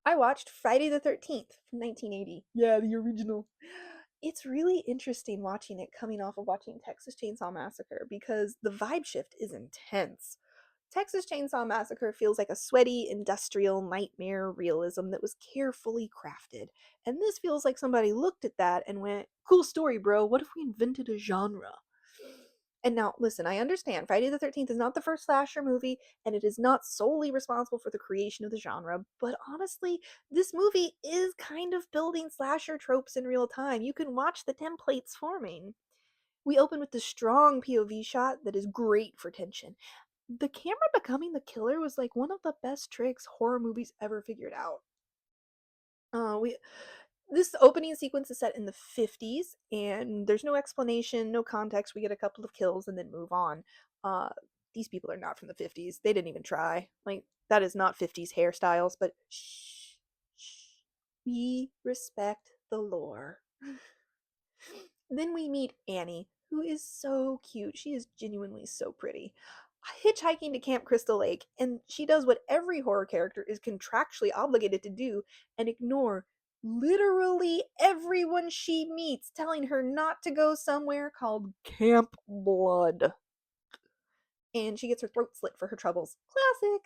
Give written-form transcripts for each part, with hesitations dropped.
I watched Friday the 13th from 1980. Yeah, the original. It's really interesting watching it coming off of watching Texas Chainsaw Massacre because the vibe shift is intense. Texas Chainsaw Massacre feels like a sweaty, industrial nightmare realism that was carefully crafted. And this feels like somebody looked at that and went, cool story, bro. What if we invented a genre? And now, listen, I understand Friday the 13th is not the first slasher movie, and it is not solely responsible for the creation of the genre, but honestly, this movie is kind of building slasher tropes in real time. You can watch the templates forming. We open with the strong POV shot that is great for tension. The camera becoming the killer was like one of the best tricks horror movies ever figured out. We This opening sequence is set in the 50s, and there's no explanation, no context. We get a couple of kills and then move on. Uh, these people are not from the 50s. They didn't even try. Like, that is not 50s hairstyles, but shh, shh. We respect the lore. Then we meet Annie, who is so cute. She is genuinely so pretty. Hitchhiking to Camp Crystal Lake, and she does what every horror character is contractually obligated to do and ignore literally everyone she meets, telling her not to go somewhere called Camp Blood. And she gets her throat slit for her troubles. Classic!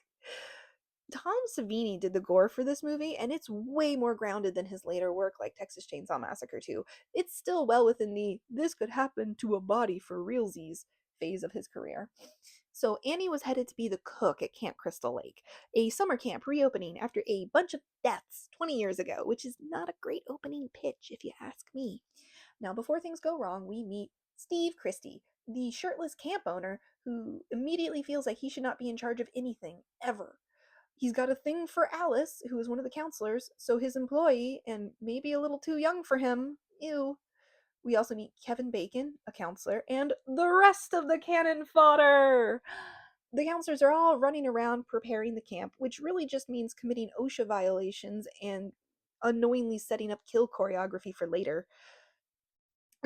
Tom Savini did the gore for this movie, and it's way more grounded than his later work like Texas Chainsaw Massacre 2. It's still well within the this could happen to a body for realsies phase of his career. So Annie was headed to be the cook at Camp Crystal Lake, a summer camp reopening after a bunch of deaths 20 years ago, which is not a great opening pitch if you ask me. Now, before things go wrong, we meet Steve Christie, the shirtless camp owner who immediately feels like he should not be in charge of anything, ever. He's got a thing for Alice, who is one of the counselors, so his employee, and maybe a little too young for him, ew. We also meet Kevin Bacon, a counselor, and the rest of the cannon fodder! The counselors are all running around preparing the camp, which really just means committing OSHA violations and unknowingly setting up kill choreography for later.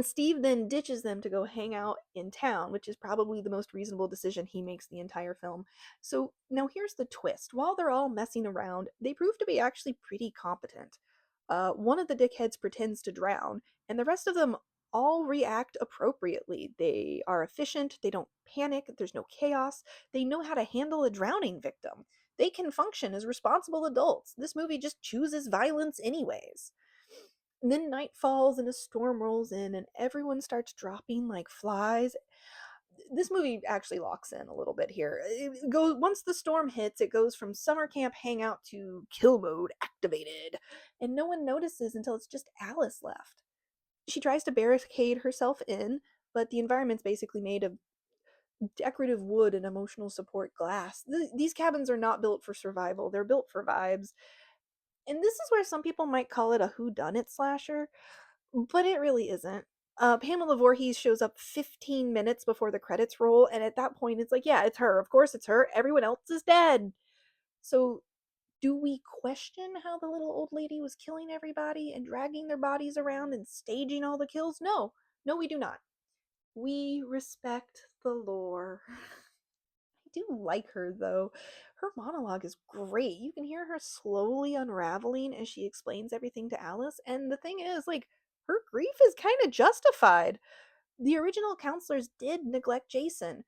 Steve then ditches them to go hang out in town, which is probably the most reasonable decision he makes the entire film. So now here's the twist. While they're all messing around, they prove to be actually pretty competent. One of the dickheads pretends to drown, and the rest of them all react appropriately. They are efficient, they don't panic, there's no chaos, they know how to handle a drowning victim. They can function as responsible adults. This movie just chooses violence anyways. And then night falls and a storm rolls in and everyone starts dropping like flies. This movie actually locks in a little bit here. It goes once the storm hits, it goes from summer camp hangout to kill mode activated. And no one notices until it's just Alice left. She tries to barricade herself in, but the environment's basically made of decorative wood and emotional support glass. These cabins are not built for survival, they're built for vibes. And this is where some people might call it a whodunit slasher, but it really isn't. Pamela Voorhees shows up 15 minutes before the credits roll, and at that point, it's like, yeah, it's her. Of course, it's her. Everyone else is dead. So, do we question how the little old lady was killing everybody and dragging their bodies around and staging all the kills? No. No, we do not. We respect the lore. I do like her though. Her monologue is great. You can hear her slowly unraveling as she explains everything to Alice. And the thing is, like, her grief is kind of justified. The original counselors did neglect Jason.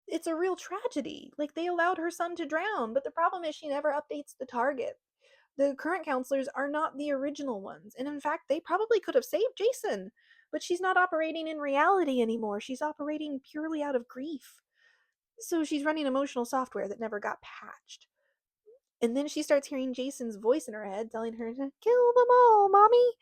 It's a real tragedy. Like, they allowed her son to drown, but the problem is she never updates the target. The current counselors are not the original ones. And in fact, they probably could have saved Jason. But she's not operating in reality anymore. She's operating purely out of grief. So she's running emotional software that never got patched. And then she starts hearing Jason's voice in her head telling her to kill them all, mommy.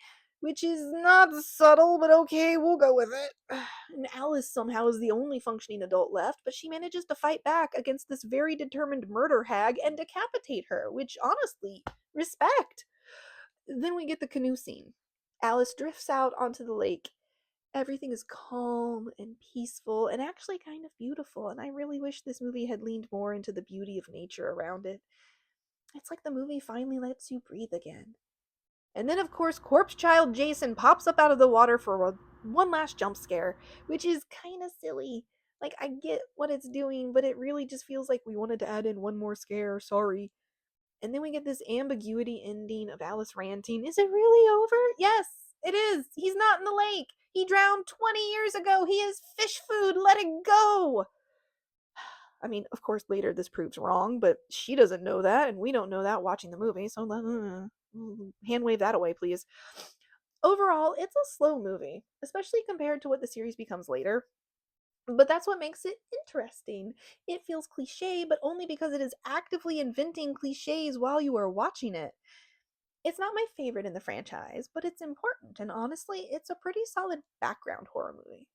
Which is not subtle, but okay, we'll go with it. And Alice somehow is the only functioning adult left, but she manages to fight back against this very determined murder hag and decapitate her, which honestly, respect. Then we get the canoe scene. Alice drifts out onto the lake. Everything is calm and peaceful and actually kind of beautiful, and I really wish this movie had leaned more into the beauty of nature around it. It's like the movie finally lets you breathe again. And then, of course, Corpse Child Jason pops up out of the water for one last jump scare, which is kind of silly. Like, I get what it's doing, but it really just feels like we wanted to add in one more scare. Sorry. And then we get this ambiguity ending of Alice ranting, "Is it really over?" Yes, it is. He's not in the lake. He drowned 20 years ago. He is fish food. Let it go. I mean, of course, later this proves wrong, but she doesn't know that, and we don't know that watching the movie, so hand wave that away, please. Overall, it's a slow movie, especially compared to what the series becomes later. But that's what makes it interesting. It feels cliche, but only because it is actively inventing cliches while you are watching it. It's not my favorite in the franchise, but it's important, and honestly, it's a pretty solid background horror movie.